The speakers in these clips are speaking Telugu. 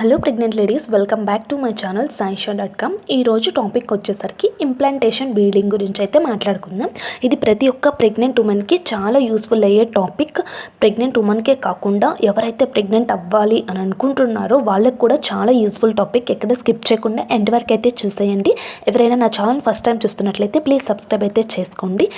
Hello pregnant ladies, welcome back to my channel saisha.com. ఈరోజు టాపిక్ వచ్చేసరికి ఇంప్లాంటేషన్ బ్లీడింగ్ గురించి అయితే మాట్లాడుకుందాం. ఇది ప్రతి ఒక్క ప్రెగ్నెంట్ ఉమెన్కి చాలా యూస్ఫుల్ అయ్యే టాపిక్. ప్రెగ్నెంట్ ఉమెన్కే కాకుండా ఎవరైతే ప్రెగ్నెంట్ అవ్వాలి అని అనుకుంటున్నారో వాళ్ళకి కూడా చాలా యూస్ఫుల్ టాపిక్. ఎక్కడ స్కిప్ చేయకుండా ఎండ్ వరకు అయితే చూసేయండి. ఎవరైనా నా ఛానల్ ఫస్ట్ టైం చూస్తున్నట్లయితే ప్లీజ్ సబ్స్క్రైబ్ అయితే చేసుకోండి.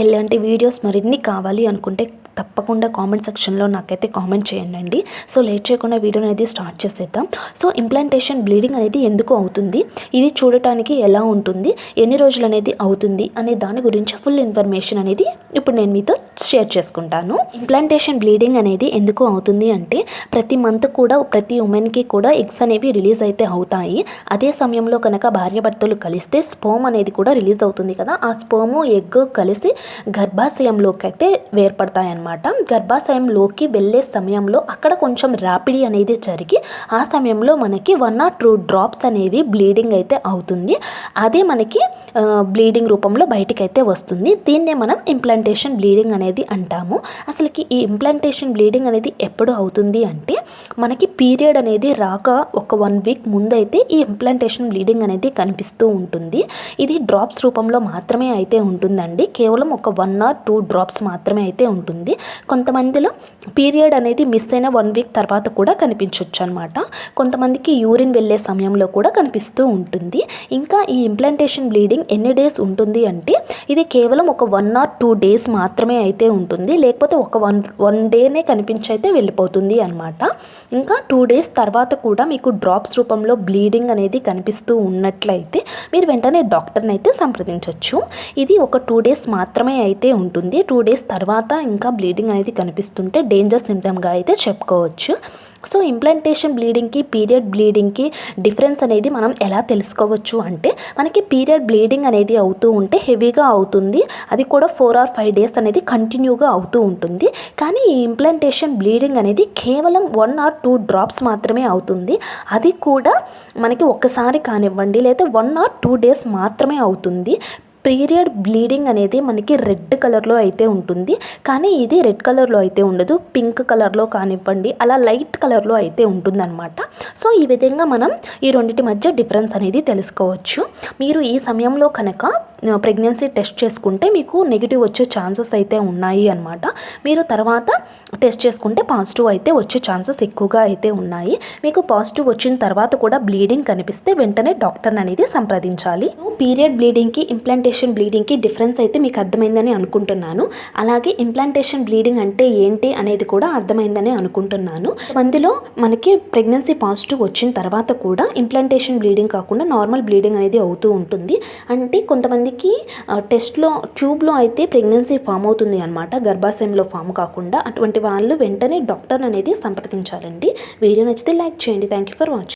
ఇలాంటి వీడియోస్ మరిన్ని కావాలి అనుకుంటే తప్పకుండా కామెంట్ సెక్షన్లో నాకైతే కామెంట్ చేయండి. సో లేట్ చేయకుండా వీడియో అనేది స్టార్ట్ చేసేద్దాం. సో ఇంప్లాంటేషన్ బ్లీడింగ్ అనేది ఎందుకు అవుతుంది, ఇది చూడటానికి ఎలా ఉంటుంది, ఎన్ని రోజులు అనేది అవుతుంది అనే దాని గురించి ఫుల్ ఇన్ఫర్మేషన్ అనేది ఇప్పుడు నేను మీతో షేర్ చేసుకుంటాను. ఇంప్లాంటేషన్ బ్లీడింగ్ అనేది ఎందుకు అవుతుంది అంటే ప్రతి మంత్ కూడా ప్రతి ఉమెన్కి కూడా ఎగ్స్ అనేవి రిలీజ్ అయితే అవుతాయి. అదే సమయంలో కనుక భార్యాభర్తలు కలిస్తే స్పర్మ్ అనేది కూడా రిలీజ్ అవుతుంది కదా. ఆ స్పర్మ్ ఎగ్ కలిసి గర్భాశయంలోకి అయితే వేర్పడతాయి అన్నమాట. గర్భాశయంలోకి వెళ్ళే సమయంలో అక్కడ కొంచెం ర్యాపిడ్ అనేది జరిగి ఆ సమయంలో మనకి 1 or 2 డ్రాప్స్ అనేవి బ్లీడింగ్ అయితే అవుతుంది. అదే మనకి బ్లీడింగ్ రూపంలో బయటికి అయితే వస్తుంది. దీన్నే మనం ఇంప్లాంటేషన్ బ్లీడింగ్ అనేది అంటాము. అసలుకి ఈ ఇంప్లాంటేషన్ బ్లీడింగ్ అనేది ఎప్పుడు అవుతుంది అంటే మనకి పీరియడ్ అనేది రాక ఒక 1 వీక్ ముందైతే ఈ ఇంప్లాంటేషన్ బ్లీడింగ్ అనేది కనిపిస్తూ ఉంటుంది. ఇది డ్రాప్స్ రూపంలో మాత్రమే అయితే ఉంటుందండి. కేవలం ఒక 1 or 2 డ్రాప్స్ మాత్రమే అయితే ఉంటుంది. కొంతమందిలో పీరియడ్ అనేది మిస్ అయిన 1 వీక్ తర్వాత కూడా కనిపించవచ్చు అనమాట. కొంతమందికి యూరిన్ వెళ్ళే సమయంలో కూడా కనిపిస్తూ ఉంటుంది. ఇంకా ఈ ఇంప్లాంటేషన్ బ్లీడింగ్ ఎన్ని డేస్ ఉంటుంది అంటే ఇది కేవలం ఒక 1 or 2 డేస్ మాత్రమే అయితే ఉంటుంది. లేకపోతే ఒక వన్ డేనే కనిపించైతే వెళ్ళిపోతుంది అనమాట. ఇంకా 2 డేస్ తర్వాత కూడా మీకు డ్రాప్స్ రూపంలో బ్లీడింగ్ అనేది కనిపిస్తూ ఉన్నట్లయితే మీరు వెంటనే డాక్టర్ని అయితే సంప్రదించవచ్చు. ఇది ఒక 2 డేస్ మాత్రమే అయితే ఉంటుంది. 2 డేస్ తర్వాత ఇంకా బ్లీడింగ్ అనేది కనిపిస్తుంటే డేంజర్ సిమ్టమ్గా అయితే చెప్పుకోవచ్చు. సో ఇంప్లాంటేషన్ బ్లీడింగ్కి పీరియడ్ బ్లీడింగ్కి డిఫరెన్స్ అనేది మనం ఎలా తెలుసుకోవచ్చు అంటే మనకి పీరియడ్ బ్లీడింగ్ అనేది అవుతూ ఉంటే హెవీగా అవుతుంది. అది కూడా 4 or 5 డేస్ అనేది కంటిన్యూగా అవుతూ ఉంటుంది. కానీ ఈ ఇంప్లాంటేషన్ బ్లీడింగ్ అనేది కేవలం 1 or 2 డ్రాప్స్ మాత్రమే అవుతుంది. అది కూడా మనకి ఒక్కసారి కానివ్వండి లేదా 1 or 2 డేస్ మాత్రమే అవుతుంది. పీరియడ్ బ్లీడింగ్ అనేది మనకి రెడ్ కలర్లో అయితే ఉంటుంది. కానీ ఇది రెడ్ కలర్లో అయితే ఉండదు, పింక్ కలర్లో కానివ్వండి అలా లైట్ కలర్లో అయితే ఉంటుందన్నమాట. సో ఈ విధంగా మనం ఈ రెండింటి మధ్య డిఫరెన్స్ అనేది తెలుసుకోవచ్చు. మీరు ఈ సమయంలో కనుక ప్రెగ్నెన్సీ టెస్ట్ చేసుకుంటే మీకు నెగిటివ్ వచ్చే ఛాన్సెస్ అయితే ఉన్నాయి అన్నమాట. మీరు తర్వాత టెస్ట్ చేసుకుంటే పాజిటివ్ అయితే వచ్చే ఛాన్సెస్ ఎక్కువగా అయితే ఉన్నాయి. మీకు పాజిటివ్ వచ్చిన తర్వాత కూడా బ్లీడింగ్ కనిపిస్తే వెంటనే డాక్టర్ని అనేది సంప్రదించాలి. పీరియడ్ బ్లీడింగ్కి ఇంప్లాంటేషన్ బ్లీడింగ్కి డిఫరెన్స్ అయితే మీకు అర్థమైందని అనుకుంటున్నాను. అలాగే ఇంప్లాంటేషన్ బ్లీడింగ్ అంటే ఏంటి అనేది కూడా అర్థమైందని అనుకుంటున్నాను. మందిలో మనకి ప్రెగ్నెన్సీ పాజిటివ్ వచ్చిన తర్వాత కూడా ఇంప్లాంటేషన్ బ్లీడింగ్ కాకుండా నార్మల్ బ్లీడింగ్ అనేది అవుతూ ఉంటుంది. అంటే కొంతమందికి టెస్ట్లో ట్యూబ్లో అయితే ప్రెగ్నెన్సీ ఫామ్ అవుతుంది అనమాట, గర్భాశయంలో ఫామ్ కాకుండా. అటువంటి వాళ్ళు వెంటనే డాక్టర్ అనేది సంప్రదించాలండి. వీడియో నచ్చితే లైక్ చేయండి. Thank you for watching.